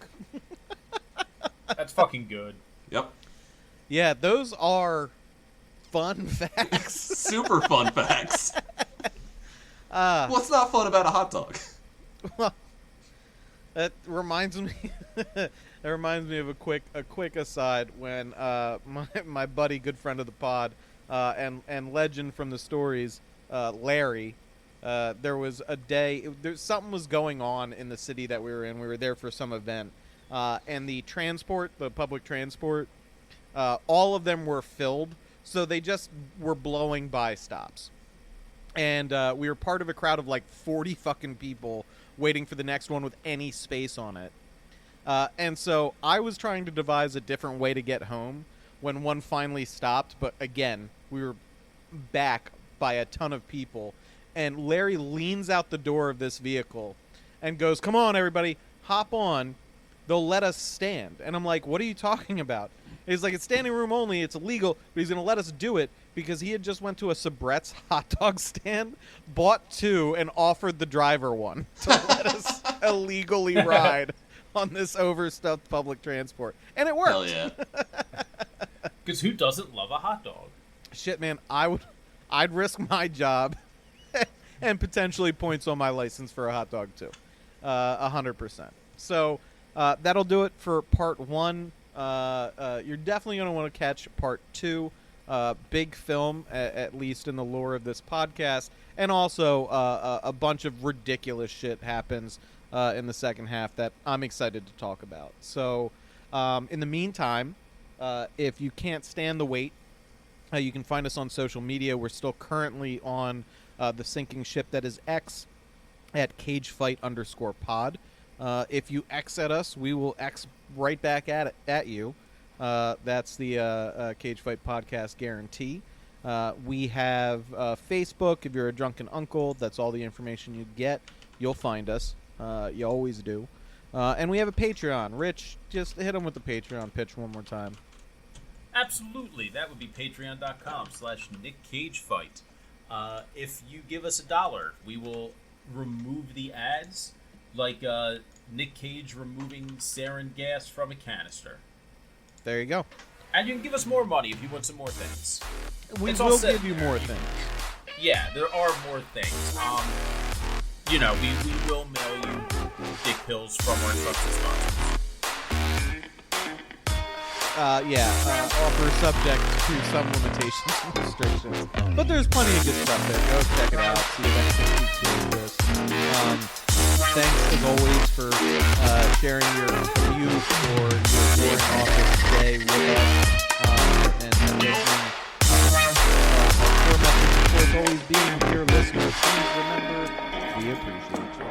That's fucking good. Yep. Yeah, those are fun facts. Super fun facts. What's not fun about a hot dog? Well, that reminds me. That reminds me of a quick aside when my buddy, good friend of the pod, and legend from the stories, Larry. There was a day. Something was going on in the city that we were in. We were there for some event, and the public transport, all of them were filled. So they just were blowing by stops. And we were part of a crowd of like 40 fucking people waiting for the next one with any space on it. And so I was trying to devise a different way to get home when one finally stopped. But again, we were back by a ton of people. And Larry leans out the door of this vehicle and goes, "Come on, everybody, hop on. They'll let us stand." And I'm like, "What are you talking about?" He's like, "It's standing room only. It's illegal, but he's going to let us do it," because he had just went to a Sabret's hot dog stand, bought 2, and offered the driver one to let us illegally ride on this overstuffed public transport. And it worked. Hell yeah. Because who doesn't love a hot dog? Shit, man, I'd risk my job and potentially points on my license for a hot dog too. 100%. So that'll do it for part 1. You're definitely going to want to catch part 2. Big film, at least in the lore of this podcast. And also a bunch of ridiculous shit happens in the second half that I'm excited to talk about. So in the meantime, if you can't stand the wait You can find us on social media. We're still currently on the sinking ship that is X at cagefight_pod. If you X at us, we will X right back at you. That's the Cage Fight Podcast guarantee. We have Facebook. If you're a drunken uncle, that's all the information you get. You'll find us. You always do. And we have a Patreon. Rich, just hit them with the Patreon pitch one more time. Absolutely. That would be patreon.com/NickCageFight. If you give us $1, we will remove the ads like Nick Cage removing sarin gas from a canister. There you go. And you can give us more money if you want some more things. We will give you more things. Yeah, there are more things. We will mail you dick pills from our trusted sponsors. Offer subject to some limitations and restrictions. But there's plenty of good stuff there. Go check it out. See if anything keeps doing this. Thanks, as always, for sharing your commute or your boring office day with us and listening. Our core message, of course, always being, dear listeners, please remember, we appreciate you.